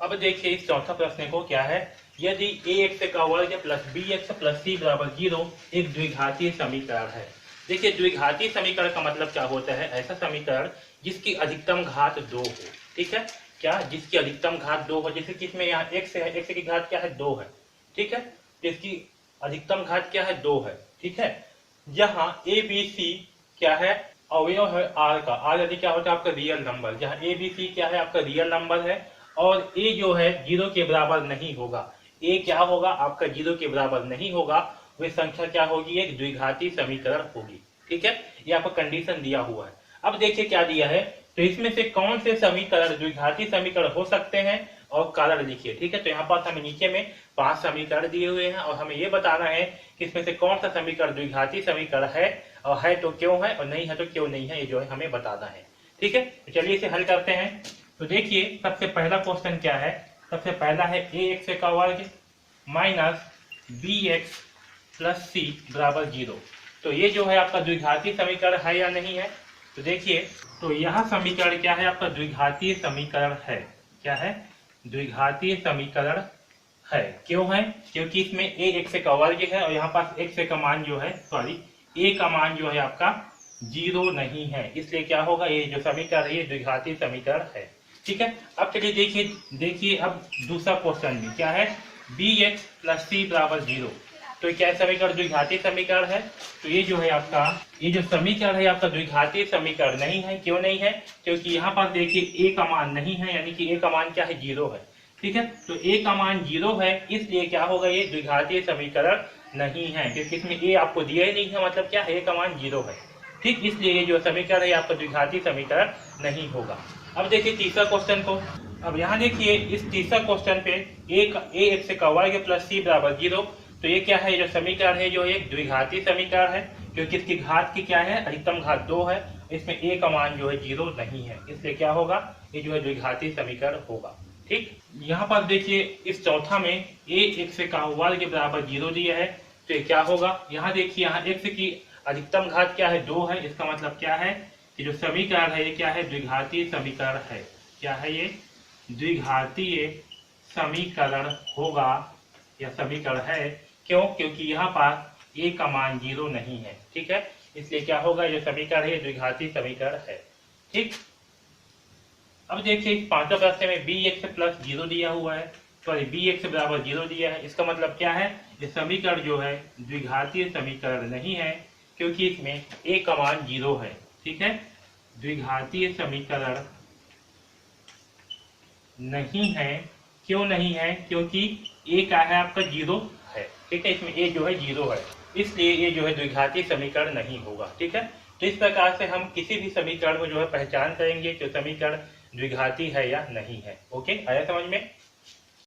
अब देखिए इस चौथा प्रश्न को क्या है, यदि ax का वर्ग प्लस bx प्लस c बराबर 0 एक द्विघातीय समीकरण है। देखिए द्विघातीय समीकरण का मतलब क्या होता है, ऐसा समीकरण जिसकी अधिकतम घात 2 हो। ठीक है, क्या जिसकी अधिकतम घात 2 हो, जैसे कि इसमें यहाँ x है, x की घात क्या है 2 है। ठीक है, तो इसकी अधिकतम घात क्या है 2 है। ठीक है, यहाँ ए बी सी क्या है, अवयव है आर का। आर यदि क्या होता है आपका रियल नंबर, जहाँ ए बी सी क्या है आपका रियल नंबर है और ए जो है 0 के बराबर नहीं होगा। ए क्या होगा आपका 0 के बराबर नहीं होगा, वह संख्या क्या होगी, एक द्विघाती समीकरण होगी। ठीक है, ये आपको कंडीशन दिया हुआ है। अब देखिए क्या दिया है, तो इसमें से कौन से समीकरण द्विघाती समीकरण हो सकते हैं और कारण लिखिए। ठीक है, तो यहाँ पास हमें नीचे में 5 समीकरण दिए हुए हैं और हमें ये बताना है कि इसमें से कौन सा समीकरण द्विघाती समीकरण है, और है तो क्यों है और नहीं है तो क्यों नहीं है, ये जो है हमें बताना है। ठीक है, तो चलिए इसे हल करते हैं। तो देखिए सबसे पहला क्वेश्चन क्या है, सबसे पहला है ax का वर्ग माइनस bx प्लस c बराबर 0। तो ये जो है आपका द्विघातीय समीकरण है या नहीं है। तो देखिए, तो यह समीकरण क्या है आपका द्विघातीय समीकरण है। क्या है, द्विघातीय समीकरण है। क्यों है, क्योंकि इसमें ax का वर्ग है और यहाँ पास x का मान जो है, सॉरी a का मान जो है आपका 0 नहीं है, इसलिए क्या होगा, ये जो समीकरण है ये द्विघातीय समीकरण है। ठीक है, अब चलिए देखिए अब दूसरा क्वेश्चन भी क्या है, bx प्लस c बराबर 0। तो क्या समीकरण द्विघातीय समीकरण है। तो ये जो है आपका, ये जो समीकरण है आपका द्विघातीय समीकरण नहीं है। क्यों नहीं है, क्योंकि यहाँ पर देखिए a का मान नहीं है, यानी कि a का मान क्या है 0 है। ठीक है, तो a का मान 0 है, इसलिए क्या होगा, ये द्विघातीय समीकरण नहीं है, क्योंकि इसमें a आपको दिया ही नहीं है, मतलब क्या है a का मान 0 है। ठीक, इसलिए ये जो समीकरण है आपका द्विघातीय समीकरण नहीं होगा। अब देखिए तीसरा क्वेश्चन को। अब यहाँ देखिए इस तीसरा क्वेश्चन पे ax का वर्ग प्लस c बराबर 0। तो ये क्या है, ये जो समीकरण है जो एक द्विघातीय समीकरण है, क्योंकि इसकी घात की क्या है, अधिकतम घात 2 है, इसमें a का मान जो है 0 नहीं है, इसलिए क्या होगा, ये जो है द्विघातीय समीकरण होगा। ठीक, यहाँ पर देखिए इस चौथा में ax का वर्ग बराबर 0 दिया है, तो ये क्या होगा, यहाँ देखिए यहाँ x की अधिकतम घात क्या है 2 है, इसका मतलब क्या है कि जो समीकरण है ये क्या है, द्विघातीय समीकरण है। क्या है, ये द्विघातीय समीकरण होगा या समीकरण है। क्यों, क्योंकि यहाँ पर a का मान 0 नहीं है। ठीक है, इसलिए क्या होगा, ये समीकरण है द्विघातीय समीकरण है। ठीक, अब देखिए पांचवा प्रश्न में bx प्लस 0 दिया हुआ है, सॉरी bx बराबर 0 दिया है। इसका मतलब क्या है, ये समीकरण जो है द्विघातीय समीकरण नहीं है, क्योंकि इसमें a का मान 0 है। ठीक है, द्विघातीय समीकरण नहीं है। क्यों नहीं है, क्योंकि a का है आपका 0 है। ठीक है, इसमें a जो है 0 है, इसलिए ये जो है द्विघातीय समीकरण नहीं होगा। ठीक है, तो इस प्रकार से हम किसी भी समीकरण को जो है पहचान करेंगे कि समीकरण द्विघाती है या नहीं है। ओके, आया समझ में।